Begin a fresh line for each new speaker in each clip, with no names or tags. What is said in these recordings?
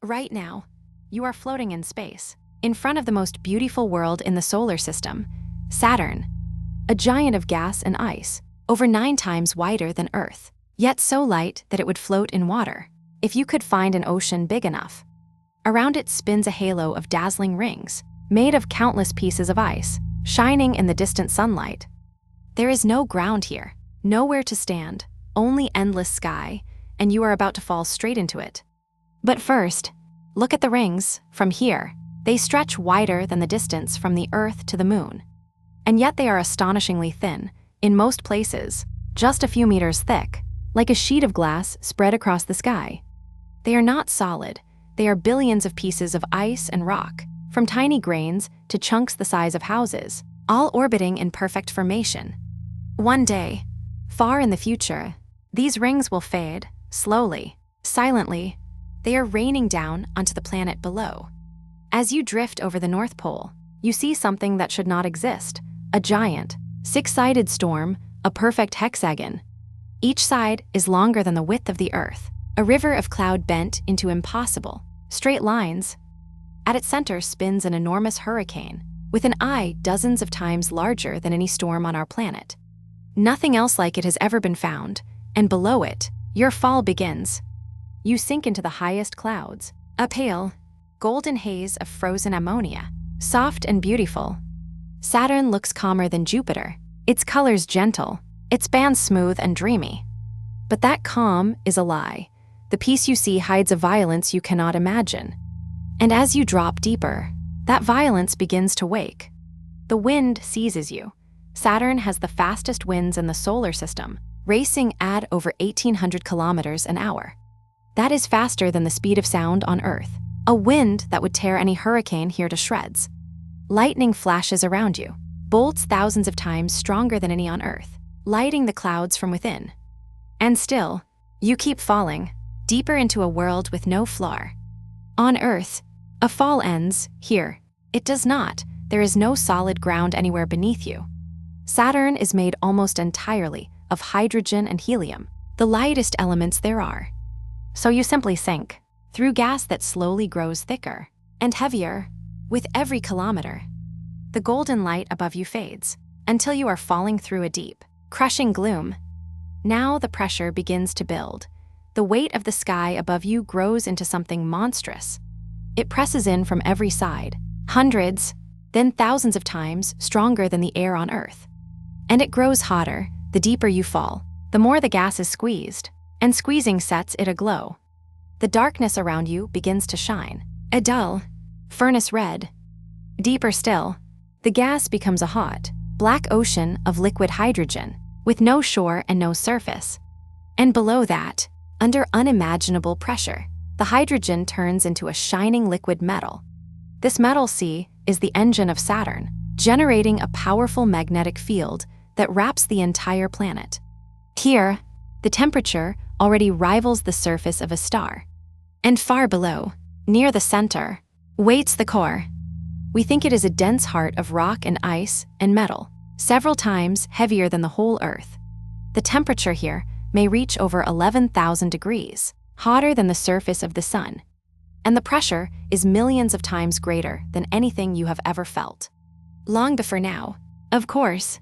Right now, you are floating in space, in front of the most beautiful world in the solar system, Saturn, a giant of gas and ice, over 9 times wider than Earth, yet so light that it would float in water, if you could find an ocean big enough. Around it spins a halo of dazzling rings, made of countless pieces of ice, shining in the distant sunlight. There is no ground here, nowhere to stand, only endless sky, and you are about to fall straight into it. But first, look at the rings. From here, they stretch wider than the distance from the Earth to the Moon. And yet they are astonishingly thin, in most places, just a few meters thick, like a sheet of glass spread across the sky. They are not solid, they are billions of pieces of ice and rock, from tiny grains to chunks the size of houses, all orbiting in perfect formation. One day, far in the future, these rings will fade, slowly, silently. They are raining down onto the planet below. As you drift over the North Pole, you see something that should not exist, a giant, 6-sided storm, a perfect hexagon. Each side is longer than the width of the Earth, a river of cloud bent into impossible, straight lines. At its center spins an enormous hurricane, with an eye dozens of times larger than any storm on our planet. Nothing else like it has ever been found, and below it, your fall begins. You sink into the highest clouds, a pale, golden haze of frozen ammonia, soft and beautiful. Saturn looks calmer than Jupiter, its colors gentle, its bands smooth and dreamy. But that calm is a lie. The piece you see hides a violence you cannot imagine. And as you drop deeper, that violence begins to wake. The wind seizes you. Saturn has the fastest winds in the solar system, racing at over 1,800 kilometers an hour. That is faster than the speed of sound on Earth, a wind that would tear any hurricane here to shreds. Lightning flashes around you, bolts thousands of times stronger than any on Earth, lighting the clouds from within. And still, you keep falling, deeper into a world with no floor. On Earth, a fall ends. Here, it does not. There is no solid ground anywhere beneath you. Saturn is made almost entirely of hydrogen and helium, the lightest elements there are. So you simply sink, through gas that slowly grows thicker and heavier with every kilometer. The golden light above you fades, until you are falling through a deep, crushing gloom. Now the pressure begins to build. The weight of the sky above you grows into something monstrous. It presses in from every side, hundreds, then thousands of times stronger than the air on Earth. And it grows hotter. The deeper you fall, the more the gas is squeezed, and squeezing sets it aglow. The darkness around you begins to shine, a dull, furnace red. Deeper still, the gas becomes a hot, black ocean of liquid hydrogen, with no shore and no surface. And below that, under unimaginable pressure, the hydrogen turns into a shining liquid metal. This metal sea is the engine of Saturn, generating a powerful magnetic field that wraps the entire planet. Here, the temperature already rivals the surface of a star. And far below, near the center, waits the core. We think it is a dense heart of rock and ice and metal, several times heavier than the whole Earth. The temperature here may reach over 11,000 degrees, hotter than the surface of the sun. And the pressure is millions of times greater than anything you have ever felt. Long before now, of course,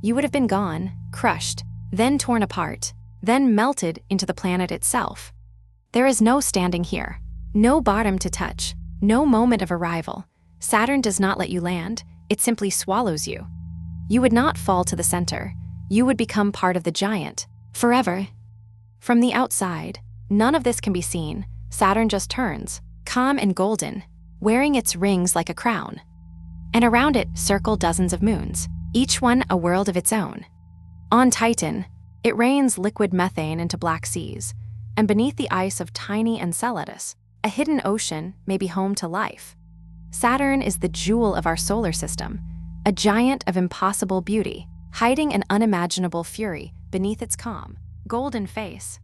you would have been gone, crushed, then torn apart, then melted into the planet itself. There is no standing here, no bottom to touch, no moment of arrival. Saturn does not let you land, it simply swallows you. You would not fall to the center, you would become part of the giant, forever. From the outside, none of this can be seen. Saturn just turns, calm and golden, wearing its rings like a crown. And around it circle dozens of moons, each one a world of its own. On Titan, it rains liquid methane into black seas, and beneath the ice of tiny Enceladus, a hidden ocean may be home to life. Saturn is the jewel of our solar system, a giant of impossible beauty, hiding an unimaginable fury beneath its calm, golden face.